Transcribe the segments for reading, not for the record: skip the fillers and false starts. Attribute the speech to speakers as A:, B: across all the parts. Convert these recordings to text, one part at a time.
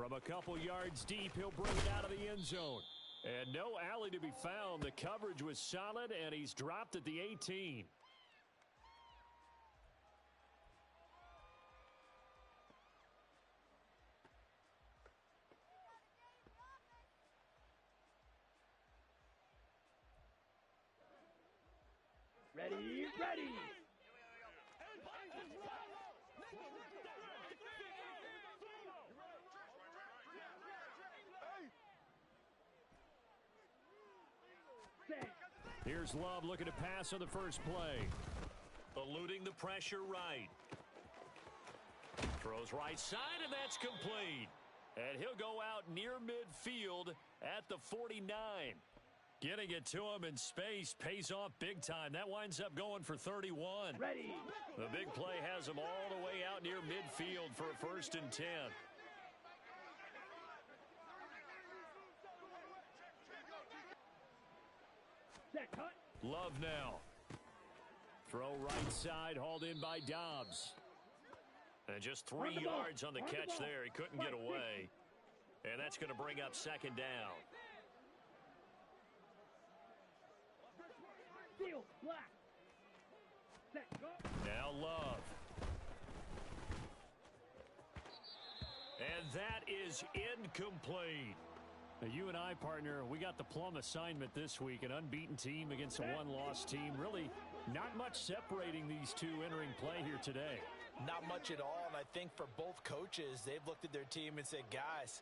A: From a couple yards deep, he'll bring it out of the end zone. And no alley to be found. The coverage was solid, and he's dropped at the 18.
B: Ready, ready.
A: Here's Love looking to pass on the first play. Eluding the pressure right. Throws right side, and that's complete. And he'll go out near midfield at the 49. Getting it to him in space pays off big time. That winds up going for 31.
B: Ready.
A: The big play has him all the way out near midfield for a 1st and 10. Love now. Throw right side, hauled in by Dubbz. And just 3 yards on the catch there. He couldn't get away. And that's going to bring up 2nd down. Now Love. And that is incomplete. Now, you and I, partner, we got the plum assignment this week. An unbeaten team against a one-loss team. Really not much separating these two entering play here today.
C: Not much at all, and I think for both coaches, they've looked at their team and said, guys,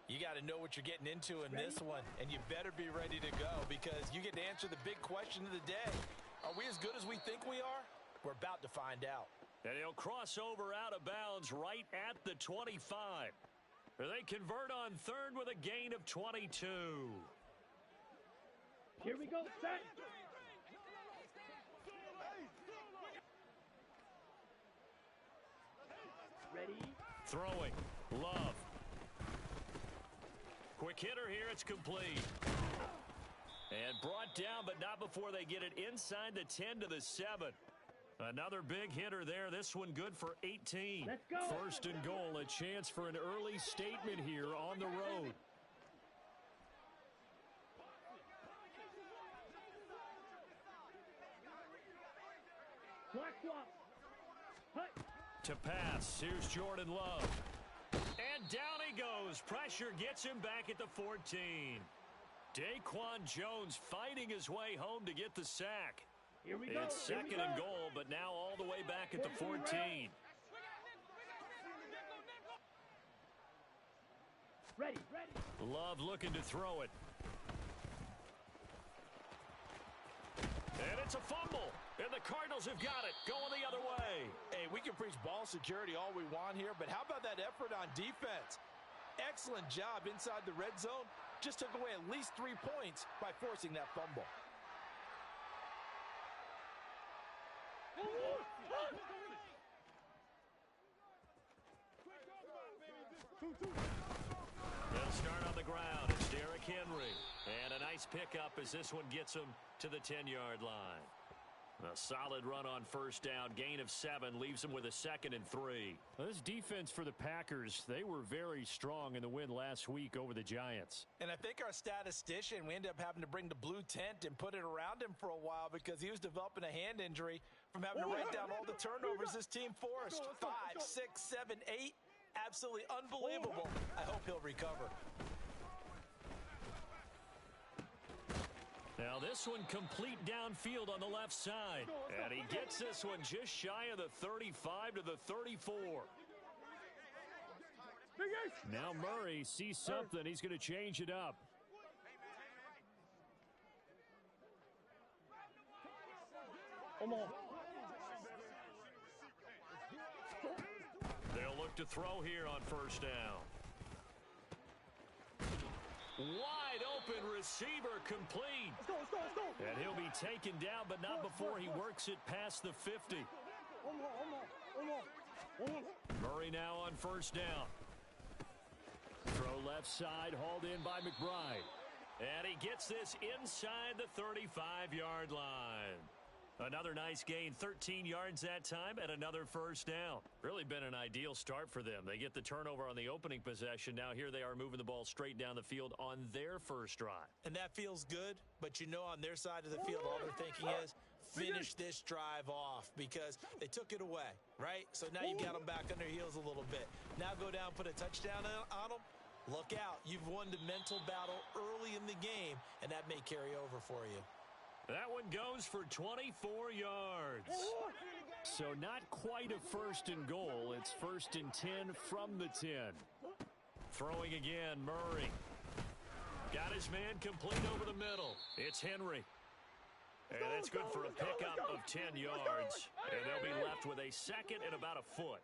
C: you got to know what you're getting into in this one, and you better be ready to go because you get to answer the big question of the day. Are we as good as we think we are? We're about to find out.
A: And he'll cross over out of bounds right at the 25. They convert on 3rd with a gain of 22.
B: Here we go, set. Ready.
A: Throwing. Love. Quick hitter here. It's complete. And brought down, but not before they get it inside the 10 to the 7. Another big hitter there. This one good for 18.
B: Let's go.
A: 1st and goal. A chance for an early statement here on the road.
B: Black swap.
A: To pass. Here's Jordan Love. And down he goes. Pressure gets him back at the 14. Daquan Jones fighting his way home to get the sack.
B: Here we go.
A: It's 2nd and goal, but now all the way back at the 14.
B: Ready, ready.
A: Love looking to throw it. And it's a fumble. And the Cardinals have got it. Going the other way.
C: Hey, we can preach ball security all we want here, but how about that effort on defense? Excellent job inside the red zone. Just took away at least 3 points by forcing that fumble.
A: They'll start on the ground. It's Derrick Henry. And a nice pickup as this one gets him to the 10-yard line. A solid run on 1st down. Gain of 7 leaves him with a 2nd and 3. Well, this defense for the Packers, they were very strong in the win last week over the Giants.
C: And I think our statistician, we ended up having to bring the blue tent and put it around him for a while because he was developing a hand injury from having to write down all the turnovers this team forced. 5, 6, 7, 8. Absolutely unbelievable. I hope he'll recover.
A: Now this one complete downfield on the left side. And he gets this one just shy of the 35 to the 34. Now Murray sees something. He's going to change it up.
B: Come on.
A: They'll look to throw here on 1st down. Wide open receiver complete.
B: Let's go, let's go, let's go.
A: And he'll be taken down, but not before he works it past the 50. Murray now on 1st down. Throw left side, hauled in by McBride. And he gets this inside the 35-yard line. Another nice gain, 13 yards that time, and another first down. Really been an ideal start for them. They get the turnover on the opening possession. Now here they are moving the ball straight down the field on their first drive.
C: And that feels good, but you know on their side of the field, all they're thinking is, finish this drive off because they took it away, right? So now you got them back on their heels a little bit. Now go down, put a touchdown on them. Look out. You've won the mental battle early in the game, and that may carry over for you.
A: That one goes for 24 yards. So not quite a first and goal. It's first and 10 from the 10. Throwing again, Murray. Got his man complete over the middle. It's Henry. And that's good for a pickup of 10 yards. And they'll be left with a second and about a foot.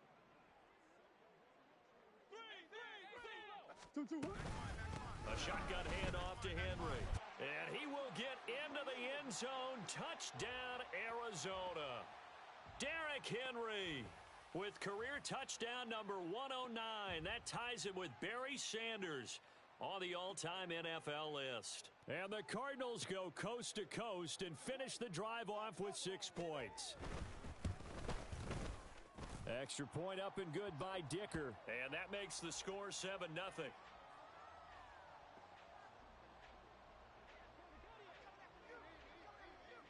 A: A shotgun handoff to Henry. And he will get into the end zone. Touchdown, Arizona. Derrick Henry with career touchdown number 109. That ties him with Barry Sanders on the all-time NFL list. And the Cardinals go coast to coast and finish the drive off with 6 points. Extra point up and good by Dicker. And that makes the score 7-0.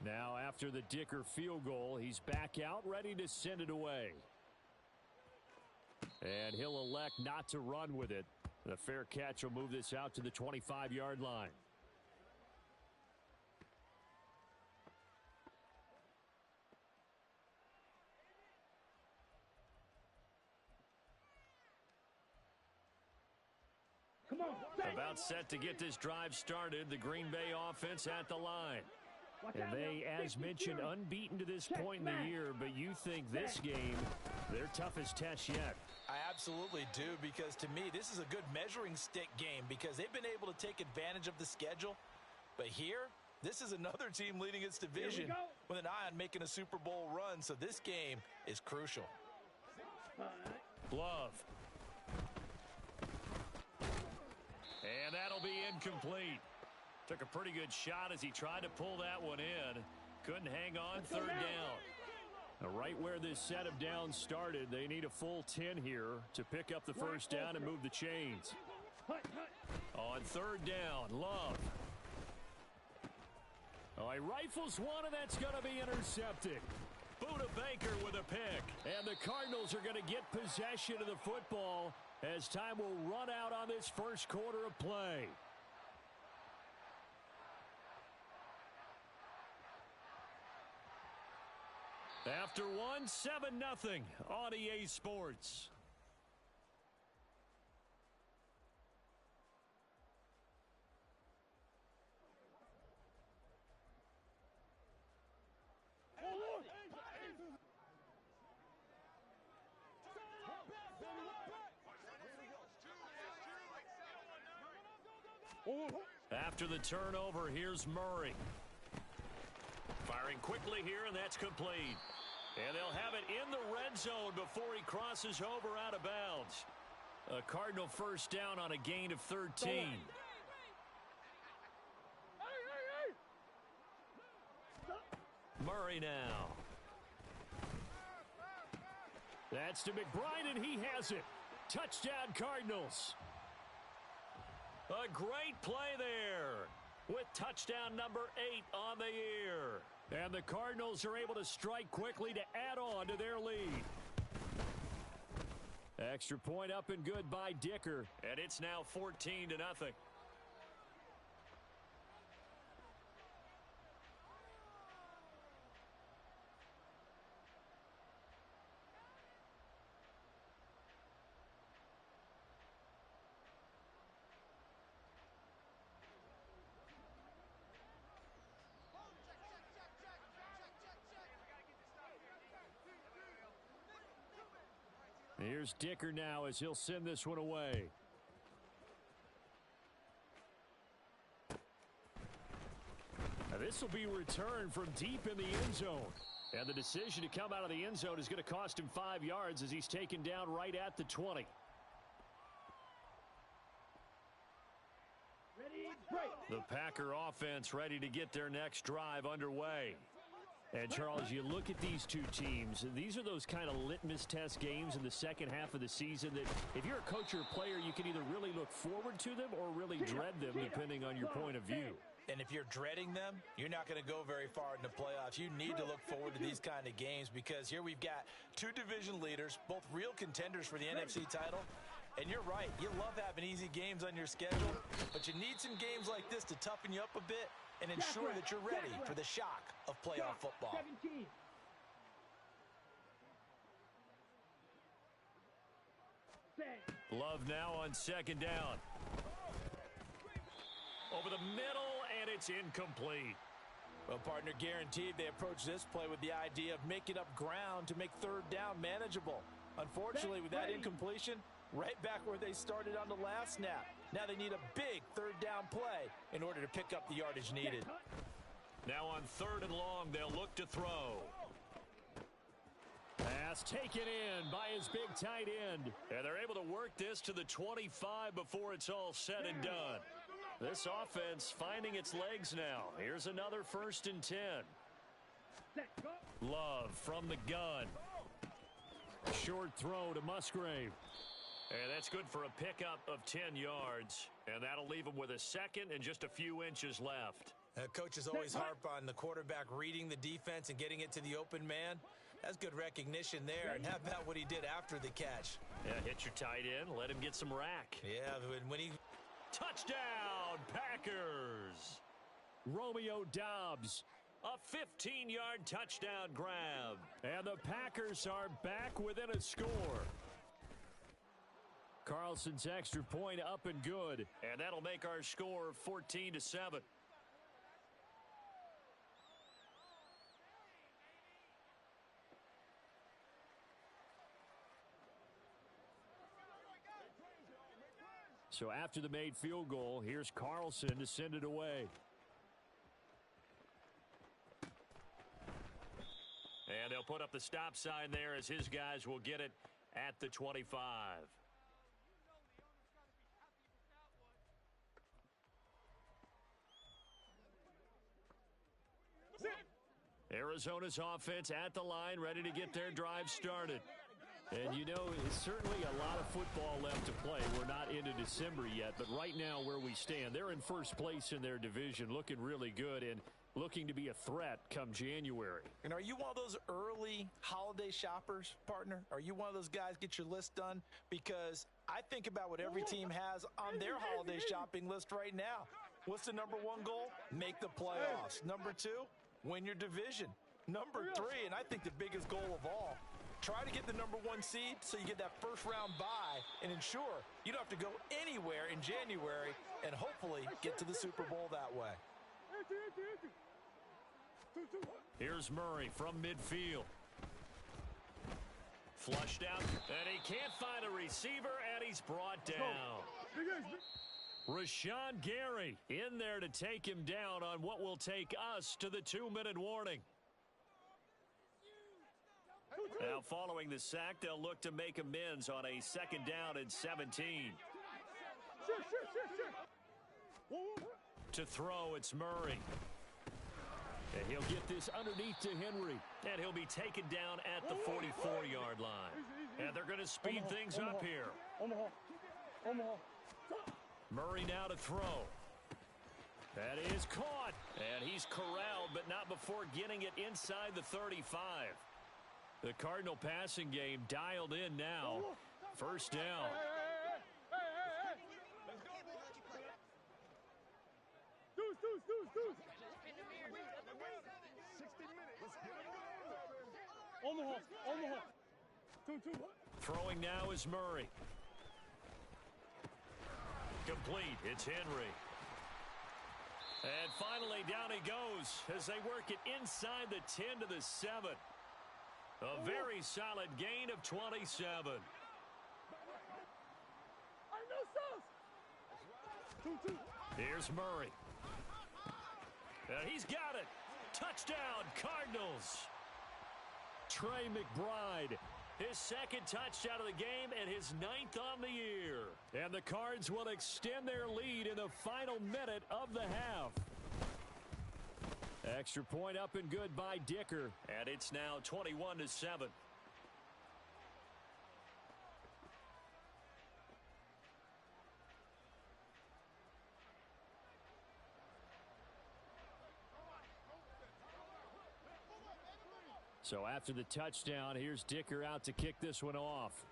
A: Now after the Dicker field goal, he's back out ready to send it away. And he'll elect not to run with it. The fair catch will move this out to the 25-yard line.
B: Come on.
A: About set to get this drive started. The Green Bay offense at the line. And they, as mentioned, unbeaten to this point in the year, but you think this game, their toughest test yet.
C: I absolutely do, because to me, this is a good measuring stick game because they've been able to take advantage of the schedule. But here, this is another team leading its division with an eye on making a Super Bowl run, so this game is crucial.
A: Love. And that'll be incomplete. Took a pretty good shot as he tried to pull that one in. Couldn't hang on. Third down. Now, right where this set of downs started, they need a full 10 here to pick up the first down and move the chains. On third down, Love. Oh, he rifles one, and that's going to be intercepted. Buda Baker with a pick. And the Cardinals are going to get possession of the football as time will run out on this first quarter of play. After one, 7-0 on EA Sports. After the turnover, here's Murray. Firing quickly here, and that's complete. And they'll have it in the red zone before he crosses over out of bounds. A Cardinal first down on a gain of 13. Murray now. That's to McBride, and he has it. Touchdown, Cardinals. A great play there with touchdown number 8 on the year. And the Cardinals are able to strike quickly to add on to their lead. Extra point up and good by Dicker. And it's now 14-0. Here's Dicker now as he'll send this one away. Now this will be returned from deep in the end zone. And the decision to come out of the end zone is going to cost him 5 yards as he's taken down right at the 20.
B: Ready, break.
A: The Packer offense ready to get their next drive underway. And, Charles, you look at these two teams, these are those kind of litmus test games in the second half of the season that if you're a coach or a player, you can either really look forward to them or really dread them, depending on your point of view.
C: And if you're dreading them, you're not going to go very far in the playoffs. You need to look forward to these kind of games because here we've got two division leaders, both real contenders for the NFC title. And you're right, you love having easy games on your schedule, but you need some games like this to toughen you up a bit and ensure that you're ready for the shock of playoff football.
B: 17.
A: Love now on second down. Over the middle, and it's incomplete.
C: Well, partner, guaranteed they approach this play with the idea of making up ground to make third down manageable. Unfortunately, with that incompletion, right back where they started on the last snap. Now they need a big third down play in order to pick up the yardage needed.
A: Now on third and long, they'll look to throw. Pass taken in by his big tight end. And they're able to work this to the 25 before it's all said and done. This offense finding its legs now. Here's another 1st and 10. Love from the gun. Short throw to Musgrave. And that's good for a pickup of 10 yards. And that'll leave him with a second and just a few inches left.
C: Coaches always harp on the quarterback reading the defense and getting it to the open man. That's good recognition there. And how about what he did after the catch?
A: Yeah, hit your tight end, let him get some rack.
C: Yeah, when he...
A: Touchdown, Packers! Romeo Dubbz. A 15-yard touchdown grab. And the Packers are back within a score. Carlson's extra point up and good. And that'll make our score 14-7. So after the made field goal, here's Carlson to send it away. And they'll put up the stop sign there as his guys will get it at the 25. Arizona's offense at the line, ready to get their drive started. And, you know, it's certainly a lot of football left to play. We're not into December yet, but right now where we stand, they're in first place in their division, looking really good and looking to be a threat come January.
C: And are you one of those early holiday shoppers, partner? Are you one of those guys get your list done? Because I think about what every team has on their holiday shopping list right now. What's the number one goal? Make the playoffs. Number two, win your division. Number three, and I think the biggest goal of all, try to get the number one seed so you get that first round bye and ensure you don't have to go anywhere in January and hopefully get to the Super Bowl that way.
A: Here's Murray from midfield. Flushed out, and he can't find a receiver, and he's brought down. Rashawn Gary in there to take him down on what will take us to the 2-minute warning. Now, following the sack, they'll look to make amends on a 2nd down and 17. To throw, it's Murray. And he'll get this underneath to Henry. And he'll be taken down at the 44-yard line. And they're going to speed things up here. Murray now to throw. That is caught. And he's corralled, but not before getting it inside the 35. The Cardinal passing game dialed in now. 1st down. Throwing now is Murray. Complete. It's Henry. And finally down he goes as they work it inside the 10 to the 7. A very solid gain of 27. Here's Murray. And he's got it. Touchdown, Cardinals. Trey McBride, his 2nd touchdown of the game and his 9th on the year. And the Cards will extend their lead in the final minute of the half. Extra point up and good by Dicker. And it's now 21-7. So after the touchdown, here's Dicker out to kick this one off.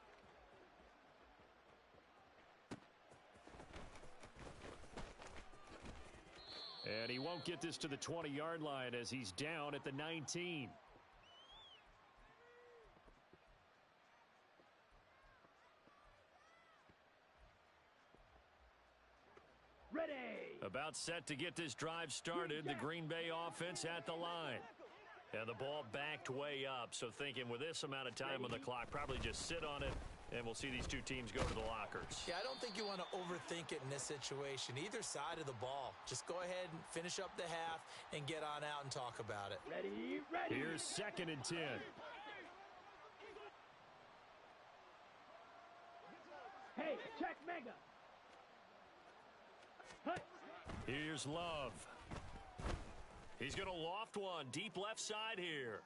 A: And he won't get this to the 20-yard line as he's down at the 19.
B: Ready.
A: About set to get this drive started. The Green Bay offense at the line. And the ball backed way up. So thinking with this amount of time on the clock, probably just sit on it, and we'll see these two teams go to the lockers.
C: Yeah, I don't think you want to overthink it in this situation. Either side of the ball. Just go ahead and finish up the half and get on out and talk about it.
B: Ready, ready.
A: Here's 2nd and 10.
B: Hey, check mega. Hut.
A: Here's Love. He's going to loft one deep left side here.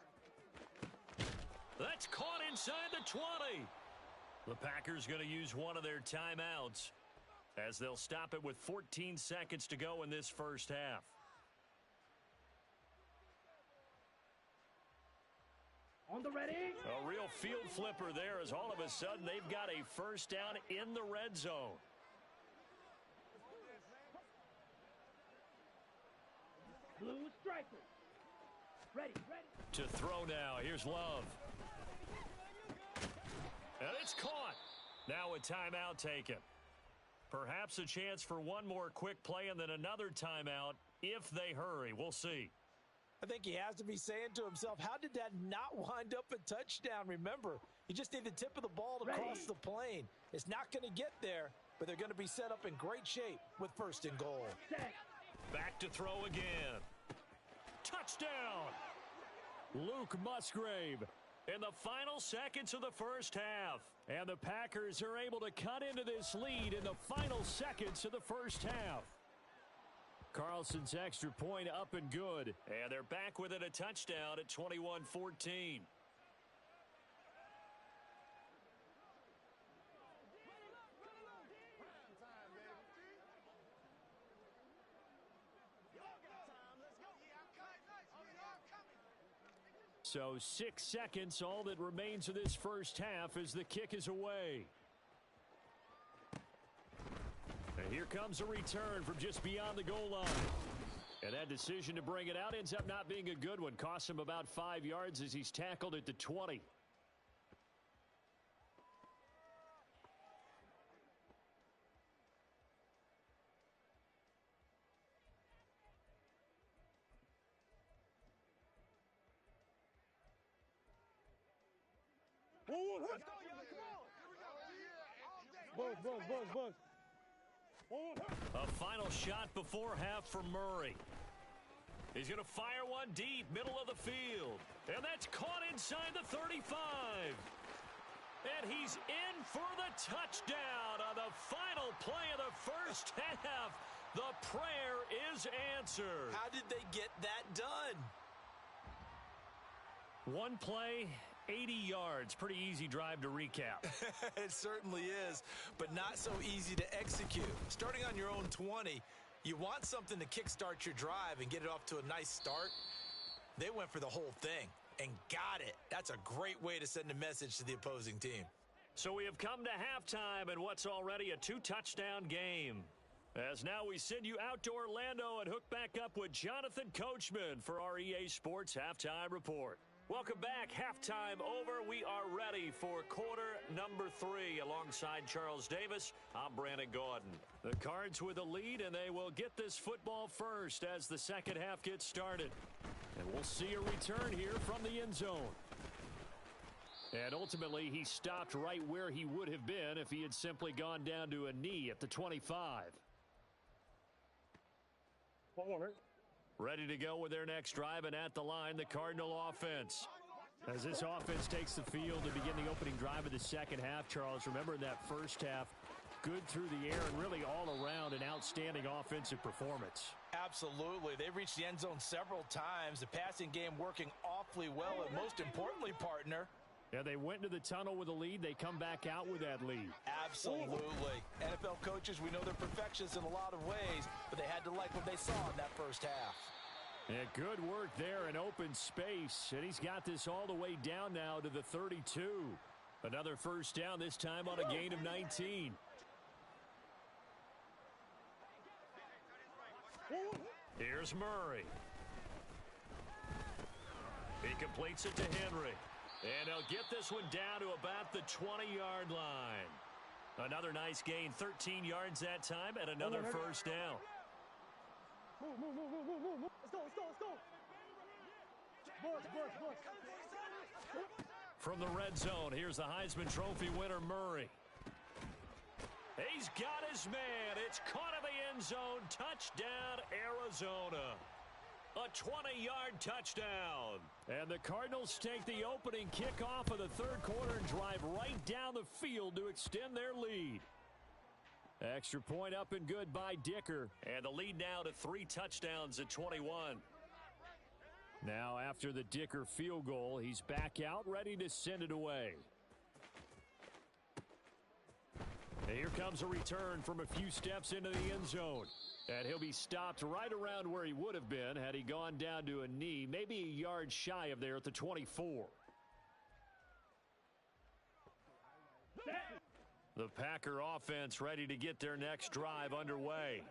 A: That's caught inside the 20. The Packers going to use one of their timeouts as they'll stop it with 14 seconds to go in this first half.
B: On the ready.
A: A real field flipper there as all of a sudden they've got a first down in the red zone.
B: Blue striker. Ready, ready.
A: To throw now. Here's Love. And it's caught. Now a timeout taken. Perhaps a chance for one more quick play and then another timeout if they hurry. We'll see.
C: I think he has to be saying to himself, how did that not wind up a touchdown? Remember, you just need the tip of the ball to cross the plane. It's not going to get there, but they're going to be set up in great shape with 1st and goal.
B: Set.
A: Back to throw again. Touchdown! Luke Musgrave in the final seconds of the first half. And the Packers are able to cut into this lead in the final seconds of the first half. Carlson's extra point up and good. And they're back within a touchdown at 21-14. So 6 seconds, all that remains of this first half as the kick is away. And here comes a return from just beyond the goal line. And that decision to bring it out ends up not being a good one. Costs him about 5 yards as he's tackled at the 20.
B: Buzz.
A: A final shot before half for Murray. He's going to fire one deep, middle of the field. And that's caught inside the 35. And he's in for the touchdown on the final play of the first half. The prayer is answered.
C: How did they get that done?
A: One play, 80 yards. Pretty easy drive to recap.
C: It certainly is, but not so easy to execute. Starting on your own 20, you want something to kickstart your drive and get it off to a nice start. They went for the whole thing and got it. That's a great way to send a message to the opposing team.
A: So we have come to halftime in what's already a 2-touchdown game. As now we send you out to Orlando and hook back up with Jonathan Coachman for our EA Sports Halftime Report. Welcome back. Halftime over. We are ready for quarter number 3 alongside Charles Davis. I'm Brandon Gordon. The Cards with a lead, and they will get this football first as the second half gets started. And we'll see a return here from the end zone. And ultimately, he stopped right where he would have been if he had simply gone down to a knee at the 25. Ready to go with their next drive, and at the line, the Cardinal offense. As this offense takes the field to begin the opening drive of the second half, Charles, remember in that first half, good through the air and really all around an outstanding offensive performance.
C: Absolutely. They reached the end zone several times. The passing game working awfully well, and most importantly, partner,
A: yeah, they went into the tunnel with a lead. They come back out with that lead.
C: Absolutely. NFL coaches, we know they're perfectionists in a lot of ways, but they had to like what they saw in that first half.
A: Yeah, good work there in open space, and he's got this all the way down now to the 32. Another first down, this time on a gain of 19. Here's Murray. He completes it to Henry. And he'll get this one down to about the 20-yard line. Another nice gain, 13 yards that time, and another first down.
B: Move. Let's go.
A: From the red zone, here's the Heisman Trophy winner, Murray. He's got his man. It's caught in the end zone. Touchdown, Arizona. A 20-yard touchdown. And the Cardinals take the opening kickoff of the third quarter and drive right down the field to extend their lead. Extra point up and good by Dicker. And the lead now to 3 touchdowns at 21. Now after the Dicker field goal, he's back out ready to send it away. And here comes a return from a few steps into the end zone. And he'll be stopped right around where he would have been had he gone down to a knee, maybe a yard shy of there at the 24. The Packer offense ready to get their next drive underway.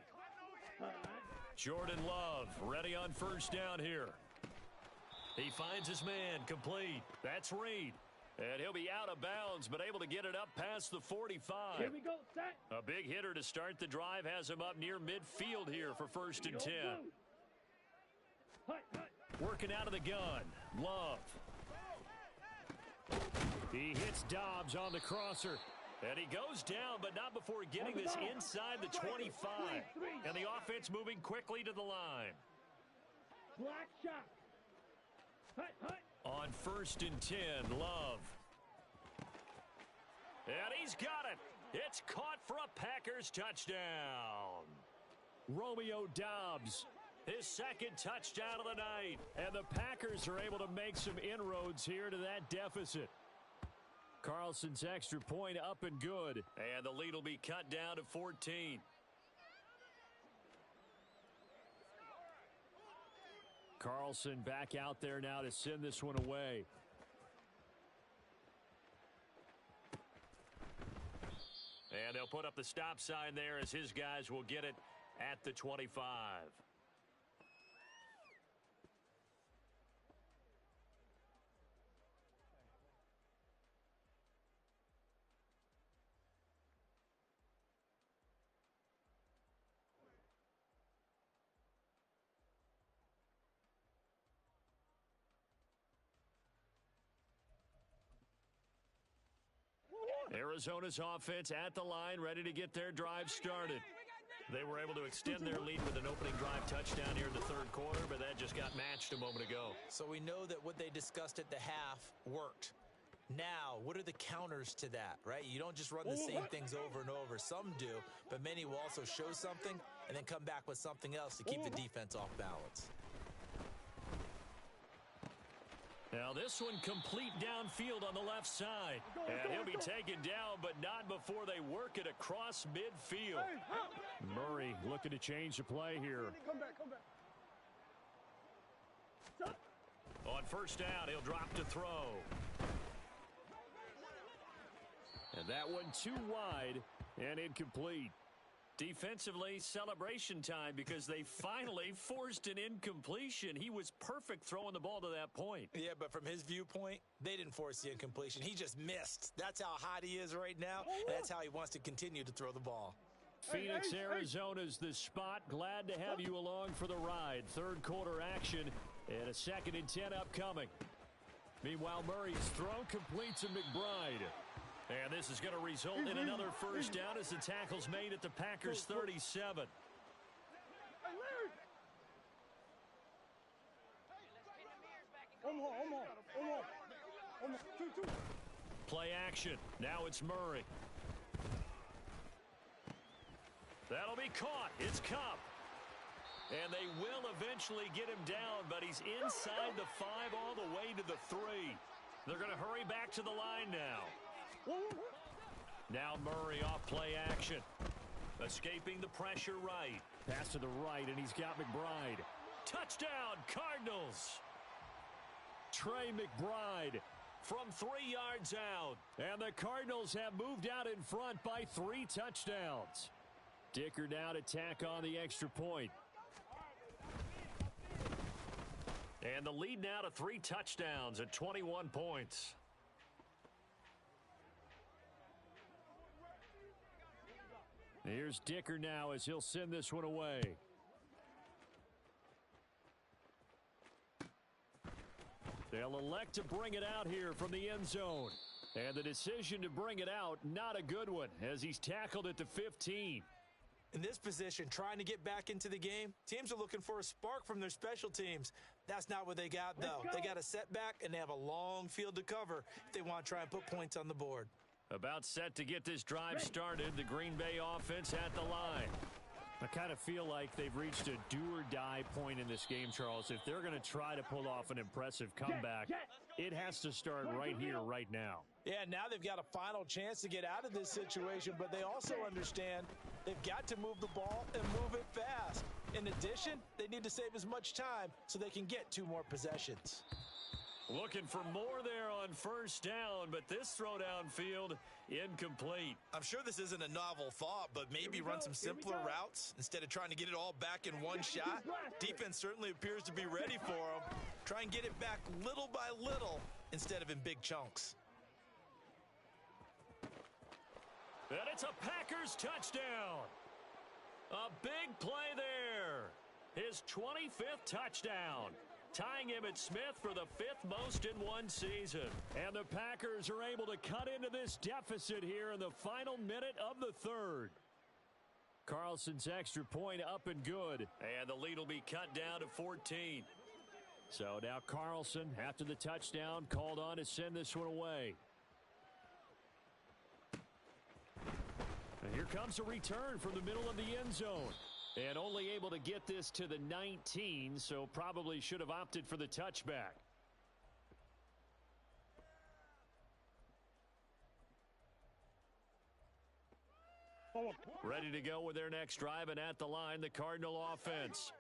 A: Jordan Love ready on first down here. He finds his man complete. That's Reed. And he'll be out of bounds, but able to get it up past the 45.
B: Here we go, set.
A: A big hitter to start the drive has him up near midfield here for first and 10. Working out of the gun. Love. He hits Dubbz on the crosser. And he goes down, but not before getting this inside the 25. And the offense moving quickly to the line.
B: Black shot.
A: On first and 10, Love. And he's got it. It's caught for a Packers touchdown. Romeo Dubbz, his second touchdown of the night. And the Packers are able to make some inroads here to that deficit. Carlson's extra point up and good. And the lead will be cut down to 14. Carlson back out there now to send this one away. And they'll put up the stop sign there as his guys will get it at the 25. Arizona's offense at the line, ready to get their drive started. They were able to extend their lead with an opening drive touchdown here in the third quarter, but that just got matched a moment ago.
C: So we know that what they discussed at the half worked. Now, what are the counters to that, right? You don't just run the same things over and over. Some do, but many will also show something and then come back with something else to keep the defense off balance.
A: Now this one complete downfield on the left side. And he'll be taken down, but not before they work it across midfield. Murray looking to change the play here.
B: Come back.
A: On first down, he'll drop to throw. And that one too wide and incomplete. Defensively, celebration time because they finally forced an incompletion. He was perfect throwing the ball to that point.
C: Yeah, but from his viewpoint, they didn't force the incompletion. He just missed. That's how hot he is right now. And that's how he wants to continue to throw the ball.
A: Phoenix, Arizona's the spot. Glad to have you along for the ride. Third quarter action and a 2nd and 10 upcoming. Meanwhile, Murray's throw completes to McBride. And this is going to result in another first down as the tackle's made at the Packers' 37. Play action. Now it's Murray. That'll be caught. It's Cup. And they will eventually get him down, but he's inside the 5 all the way to the 3. They're going to hurry back to the line now. Now Murray off play action. Escaping the pressure right. Pass to the right, and he's got McBride. Touchdown, Cardinals. Trey McBride from 3 yards out. And the Cardinals have moved out in front by 3 touchdowns. Dicker now to tack on the extra point. And the lead now to 3 touchdowns at 21 points. Here's Dicker now as he'll send this one away. They'll elect to bring it out here from the end zone. And the decision to bring it out, not a good one, as he's tackled at the 15.
C: In this position, trying to get back into the game, teams are looking for a spark from their special teams. That's not what they got, though. They got a setback, and they have a long field to cover if they want to try and put points on the board.
A: About set to get this drive started, the Green Bay offense at the line. I kind of feel like they've reached a do-or-die point in this game, Charles. If they're going to try to pull off an impressive comeback, it has to start right here, right now.
C: Yeah, now they've got a final chance to get out of this situation, but they also understand they've got to move the ball and move it fast. In addition, they need to save as much time so they can get 2 more possessions.
A: Looking for more there on first down, but this throw downfield incomplete.
C: I'm sure this isn't a novel thought, but maybe run some simpler routes instead of trying to get it all back in one shot. Defense certainly appears to be ready for them. Try and get it back little by little instead of in big chunks.
A: And it's a Packers touchdown. A big play there. His 25th touchdown. Tying him at Smith for the 5th most in one season. And the Packers are able to cut into this deficit here in the final minute of the 3rd. Carlson's extra point up and good. And the lead will be cut down to 14. So now Carlson, after the touchdown, called on to send this one away. And here comes a return from the middle of the end zone. And only able to get this to the 19, so probably should have opted for the touchback. Ready to go with their next drive, and at the line, the Cardinal offense.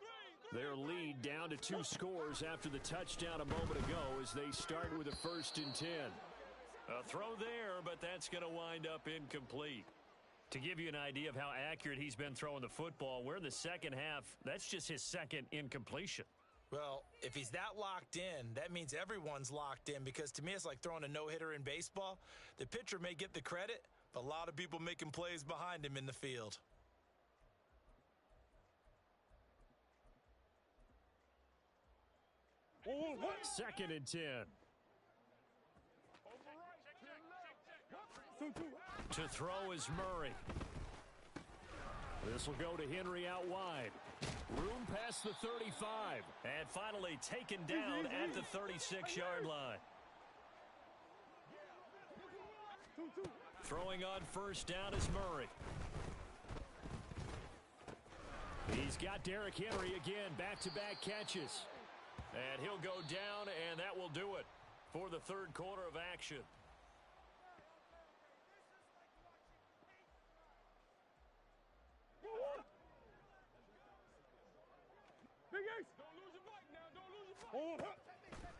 A: Their lead down to 2 scores after the touchdown a moment ago as they start with a 1st and 10. A throw there, but that's going to wind up incomplete. To give you an idea of how accurate he's been throwing the football, we're in the second half. That's just his 2nd incompletion.
C: Well, if he's that locked in, that means everyone's locked in, because to me it's like throwing a no-hitter in baseball. The pitcher may get the credit, but a lot of people making plays behind him in the field.
A: Second and 10. To throw is Murray. This will go to Henry out wide. Room past the 35. And finally taken down at the 36-yard line. Throwing on first down is Murray. He's got Derrick Henry again, back-to-back catches. And he'll go down, and that will do it for the 3rd quarter of action.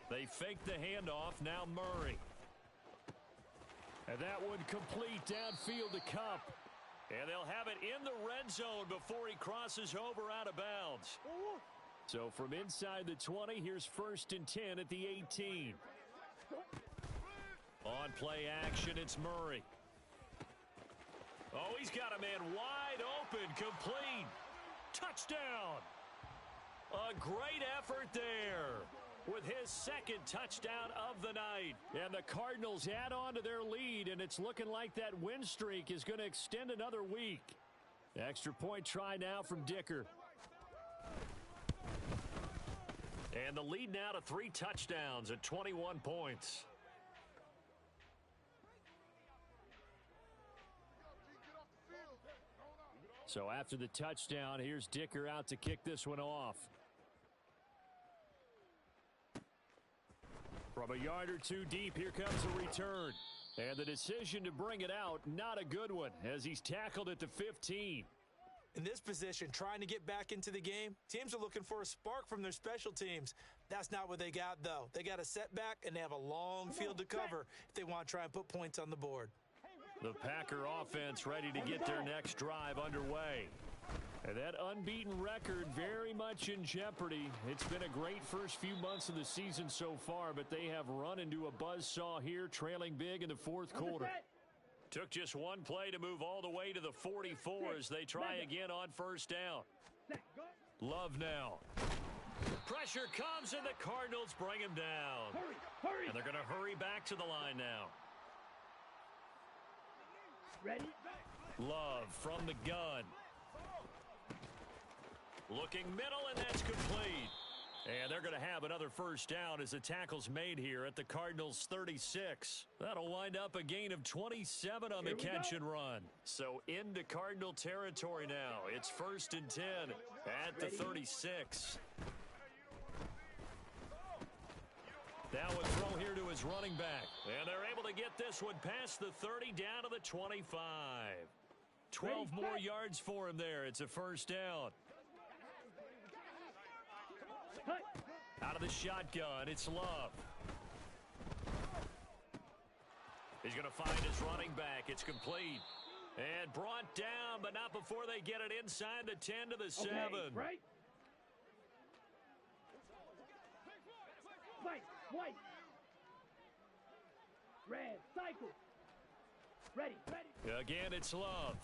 A: They fake the handoff. Now Murray. And that one complete downfield to Cup. And they'll have it in the red zone before he crosses over out of bounds. So from inside the 20, here's 1st and 10 at the 18. On play action, it's Murray. Oh, he's got a man wide open, complete. Touchdown. A great effort there with his 2nd touchdown of the night. And the Cardinals add on to their lead, and it's looking like that win streak is going to extend another week. Extra point try now from Dicker. And the lead now to 3 touchdowns at 21 points. So after the touchdown, here's Dicker out to kick this one off. From a yard or two deep, here comes a return. And the decision to bring it out, not a good one, as he's tackled at the 15.
C: In this position, trying to get back into the game, teams are looking for a spark from their special teams. That's not what they got, though. They got a setback, and they have a long field to cover if they want to try and put points on the board.
A: The Packer offense ready to get their next drive underway. And that unbeaten record very much in jeopardy. It's been a great first few months of the season so far, but they have run into a buzzsaw here, trailing big in the fourth quarter. Took just one play to move all the way to the 44 as they try again on first down. Love now. Pressure comes, and the Cardinals bring him down. And they're going to hurry back to the line now.
B: Ready?
A: Love from the gun. Looking middle, and that's complete. And they're going to have another first down as the tackle's made here at the Cardinals' 36. That'll wind up a gain of 27 on the catch and run. So into Cardinal territory now. It's 1st and 10 at the 36. Now a throw here to his running back. And they're able to get this one past the 30 down to the 25. 12 more yards for him there. It's a first down. Out of the shotgun, it's Love. He's going to find his running back. It's complete. And brought down, but not before they get it inside the 10 to the 7.
B: Okay, right? White. Red, cycle. Ready.
A: Again, it's Love.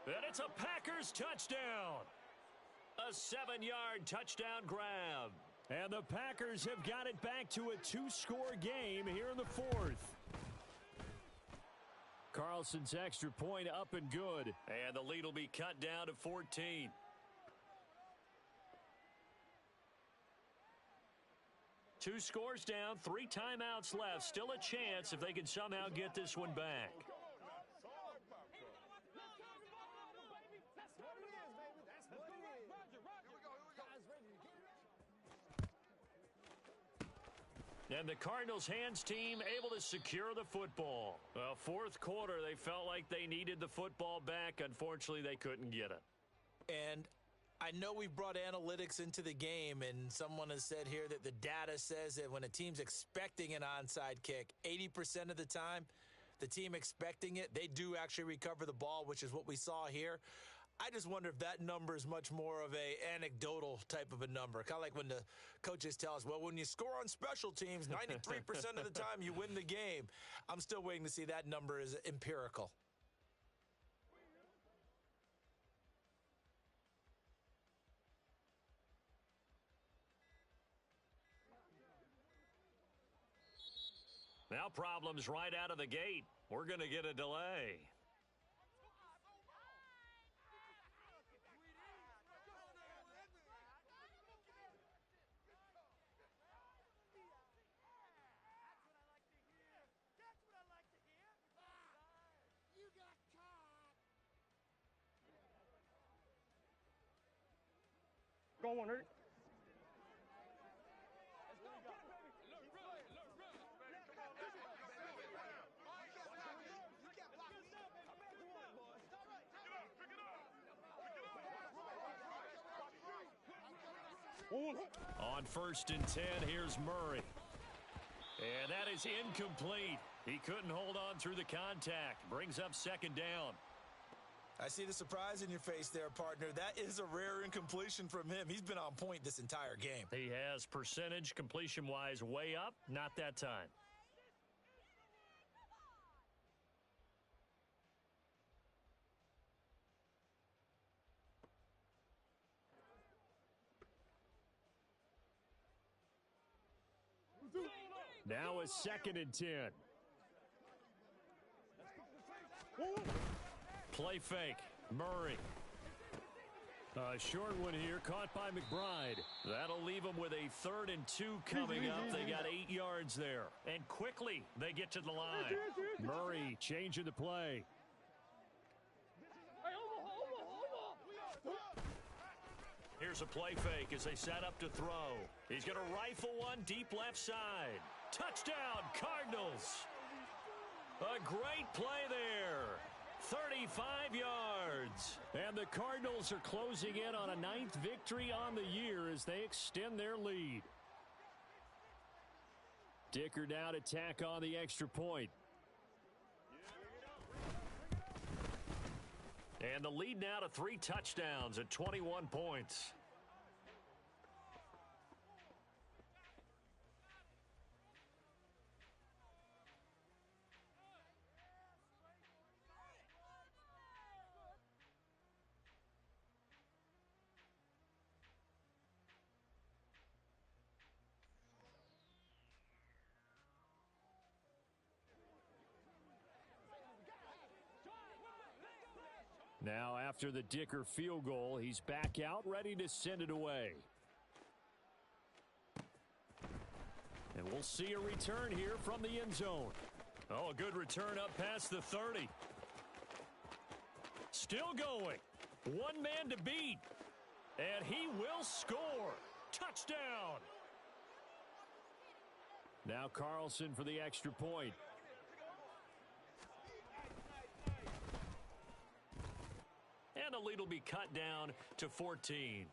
A: And it's a Packers touchdown. A 7-yard touchdown grab. And the Packers have got it back to a 2-score game here in the 4th. Carlson's extra point up and good. And the lead will be cut down to 14. Two scores down, 3 timeouts left. Still a chance if they can somehow get this one back. And the Cardinals' hands team able to secure the football. Well, 4th quarter, they felt like they needed the football back. Unfortunately, they couldn't get it.
C: And I know we brought analytics into the game, and someone has said here that the data says that when a team's expecting an onside kick, 80% of the time, the team expecting it, they do actually recover the ball, which is what we saw here. I just wonder if that number is much more of a anecdotal type of a number. Kind of like when the coaches tell us, well, when you score on special teams, 93% of the time you win the game. I'm still waiting to see that number is empirical.
A: Now problems right out of the gate. We're going to get a delay.
B: Go on, Eric.
A: On 1st and 10, here's Murray. And that is incomplete. He couldn't hold on through the contact. Brings up 2nd down.
C: I see the surprise in your face there, partner. That is a rare incompletion from him. He's been on point this entire game.
A: He has percentage completion-wise way up. Not that time. Now a 2nd and 10. Play fake. Murray. A short one here, caught by McBride. That'll leave them with a 3rd and 2 coming up. They got 8 yards there. And quickly, they get to the line. Murray changing the play. Here's a play fake as they set up to throw. He's going to rifle one deep left side. Touchdown, Cardinals. A great play there. 35 yards. And the Cardinals are closing in on a 9th victory on the year as they extend their lead. Dicker now to tack on the extra point. And the lead now to 3 touchdowns at 21 points. Now, after the Dicker field goal, he's back out, ready to send it away. And we'll see a return here from the end zone. Oh, a good return up past the 30. Still going. One man to beat. And he will score. Touchdown. Now Carlson for the extra point. And the lead will be cut down to 14.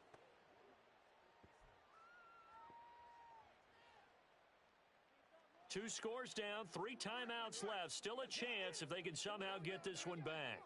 A: Two scores down, 3 timeouts left. Still a chance if they can somehow get this one back.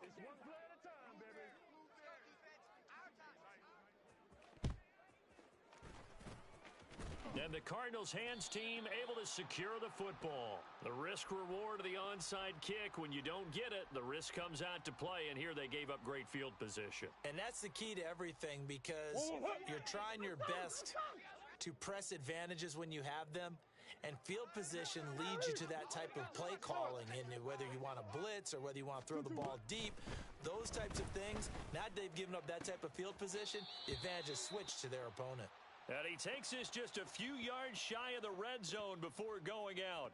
A: And the Cardinals hands team able to secure the football. The risk reward of the onside kick. When you don't get it, the risk comes out to play, and here they gave up great field position.
C: And that's the key to everything, because you're trying your best to press advantages when you have them, and field position leads you to that type of play calling, and whether you want to blitz or whether you want to throw the ball deep, those types of things. Now that they've given up that type of field position, the advantage is switched to their opponent.
A: And he takes us just a few yards shy of the red zone before going out.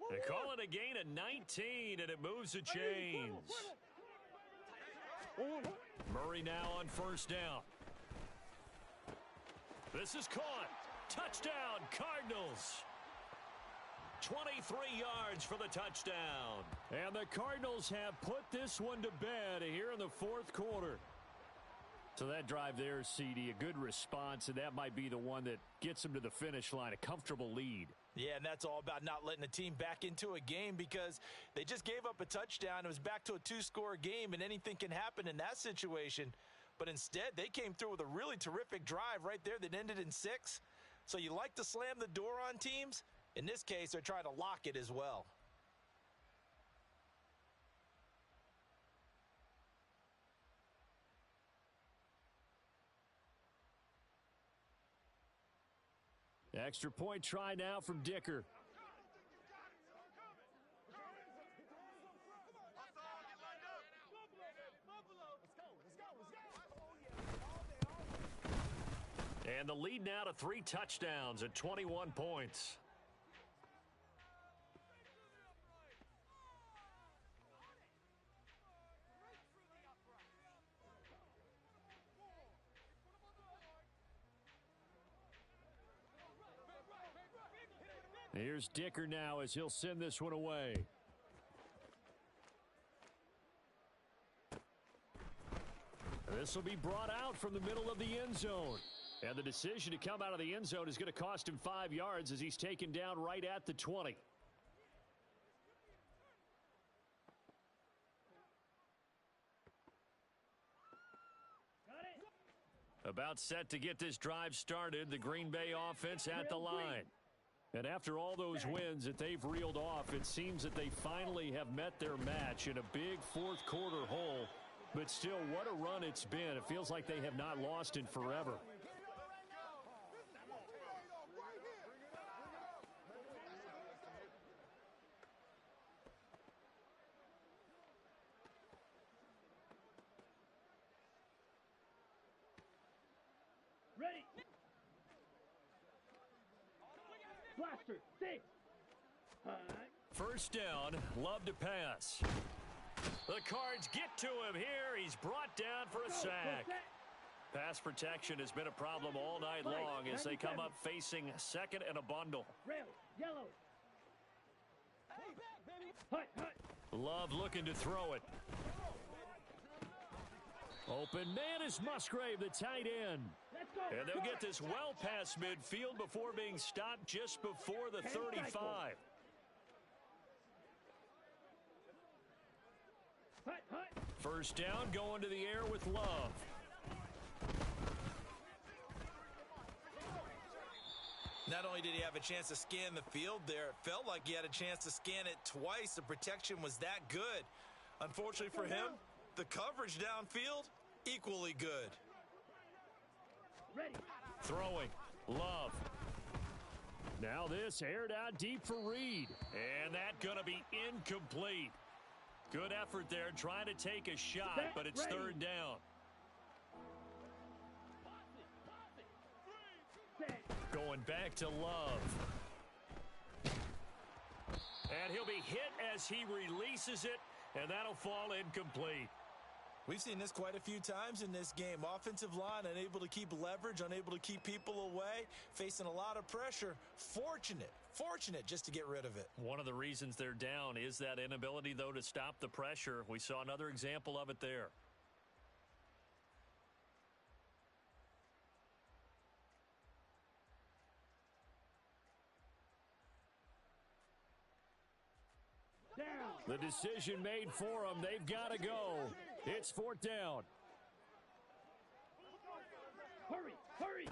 A: They call it a gain of 19, and it moves the chains. Murray now on first down. This is caught. Touchdown, Cardinals. 23 yards for the touchdown. And the Cardinals have put this one to bed here in the fourth quarter. So that drive there, CD, a good response, and that might be the one that gets them to the finish line, a comfortable lead.
C: Yeah, and that's all about not letting the team back into a game, because they just gave up a touchdown. It was back to a 2-score game, and anything can happen in that situation. But instead, they came through with a really terrific drive right there that ended in 6. So you like to slam the door on teams. In this case, they're trying to lock it as well.
A: Extra point try now from Dicker. And the lead now to 3 touchdowns at 21 points. Here's Dicker now as he'll send this one away. This will be brought out from the middle of the end zone. And the decision to come out of the end zone is going to cost him 5 yards as he's taken down right at the 20. About set to get this drive started, the Green Bay offense at the line. And after all those wins that they've reeled off, it seems that they finally have met their match in a big fourth quarter hole. But still, what a run it's been. It feels like they have not lost in forever.
B: Ready. Blaster, 6.
A: First down, love to pass. The Cards get to him here. He's brought down for a sack. Pass protection has been a problem all night long as they come up facing second and a bundle.
B: Red, yellow. Hut, hut.
A: Love looking to throw it. Open man is Musgrave, the tight end.
B: Let's go.
A: And they'll get this well past midfield before being stopped just before the 35.
B: Hut, hut.
A: First down, going to the air with Love.
C: Not only did he have a chance to scan the field there, it felt like he had a chance to scan it twice. The protection was that good. Unfortunately for him, the coverage downfield, equally good.
B: Ready.
A: Throwing. Love. Now this aired out deep for Reed. And that going to be incomplete. Good effort there trying to take a shot, but it's third down. Going back to Love. And he'll be hit as he releases it, and that'll fall incomplete.
C: We've seen this quite a few times in this game. Offensive line unable to keep leverage, unable to keep people away, facing a lot of pressure. Fortunate just to get rid of it.
A: One of the reasons they're down is that inability, though, to stop the pressure. We saw another example of it there. The decision made for them. They've got to go. It's fourth down.
B: Hurry, hurry.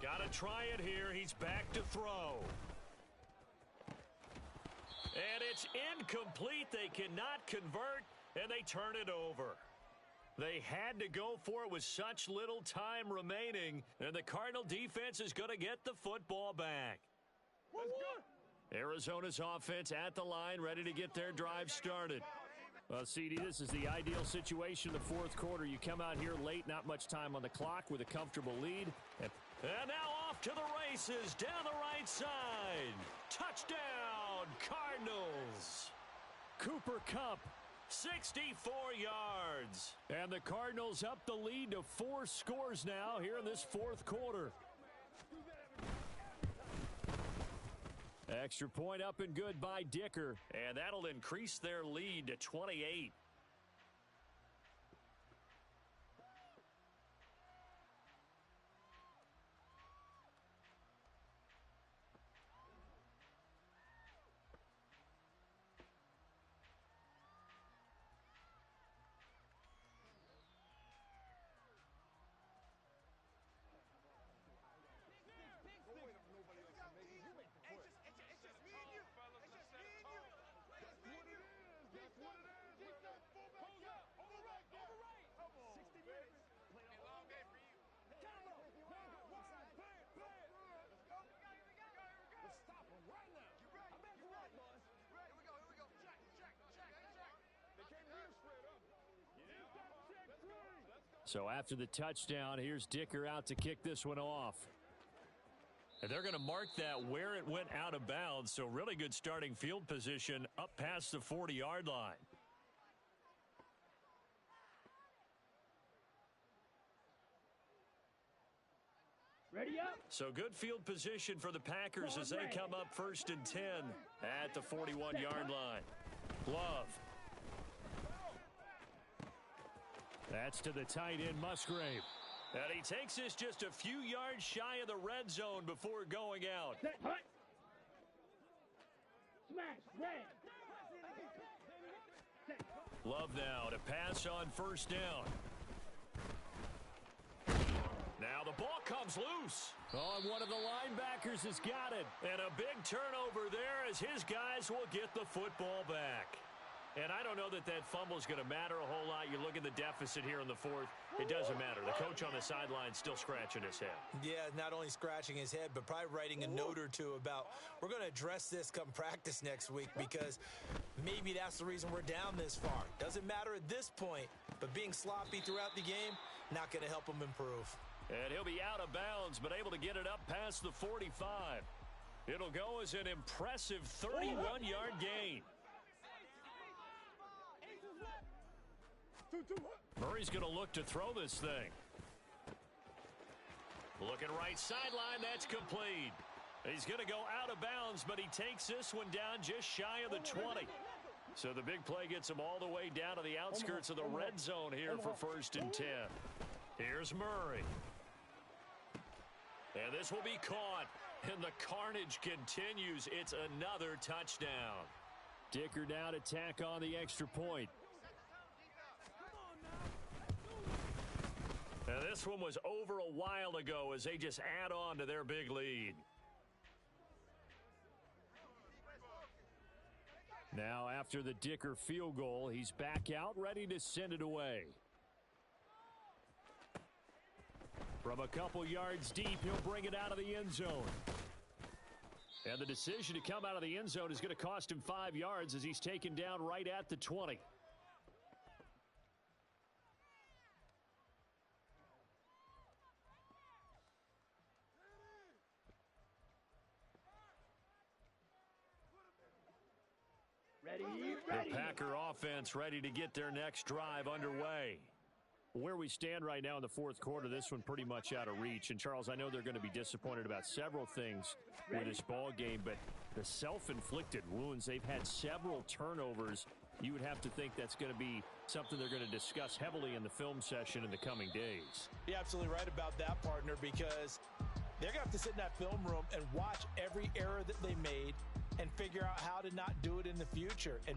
A: Got to try it here. He's back to throw. And it's incomplete. They cannot convert, and they turn it over. They had to go for it with such little time remaining, and the Cardinal defense is going to get the football back.
B: Let's go.
A: Arizona's offense at the line, ready to get their drive started. Well, CD, this is the ideal situation in the fourth quarter. You come out here late, not much time on the clock with a comfortable lead. And now off to the races down the right side. Touchdown, Cardinals. Cooper Kupp, 64 yards. And the Cardinals up the lead to 4 scores now here in this fourth quarter. Extra point up and good by Dicker. And that'll increase their lead to 28. So after the touchdown, here's Dicker out to kick this one off. And they're going to mark that where it went out of bounds, so really good starting field position up past the 40-yard line.
B: Ready up.
A: So good field position for the Packers as they come up 1st and 10 at the 41-yard line. Love. That's to the tight end, Musgrave. And he takes this just a few yards shy of the red zone before going out.
B: Set, hut. Smash, red. Set.
A: Love now to pass on first down. Now the ball comes loose. Oh, and one of the linebackers has got it. And a big turnover there as his guys will get the football back. And I don't know that that fumble is going to matter a whole lot. You look at the deficit here in the fourth. It doesn't matter. The coach on the sideline still scratching his head.
C: Yeah, not only scratching his head, but probably writing a note or two about we're going to address this come practice next week because maybe that's the reason we're down this far. Doesn't matter at this point, but being sloppy throughout the game, not going to help him improve.
A: And he'll be out of bounds, but able to get it up past the 45. It'll go as an impressive 31-yard gain. Murray's going to look to throw this thing. Looking right sideline, that's complete. He's going to go out of bounds, but he takes this one down just shy of the 20. So the big play gets him all the way down to the outskirts of the red zone here for 1st and 10. Here's Murray. And this will be caught. And the carnage continues. It's another touchdown. Dicker now to tack on the extra point. And this one was over a while ago as they just add on to their big lead. Now after the Dicker field goal, he's back out ready to send it away. From a couple yards deep, he'll bring it out of the end zone. And the decision to come out of the end zone is going to cost him 5 yards as he's taken down right at the 20. The Packer offense ready to get their next drive underway. Where we stand right now in the fourth quarter, this one pretty much out of reach. And, Charles, I know they're going to be disappointed about several things with this ball game, but the self-inflicted wounds, they've had several turnovers. You would have to think that's going to be something they're going to discuss heavily in the film session in the coming days.
C: You're absolutely right about that, partner, because they're going to have to sit in that film room and watch every error that they made and figure out how to not do it in the future. And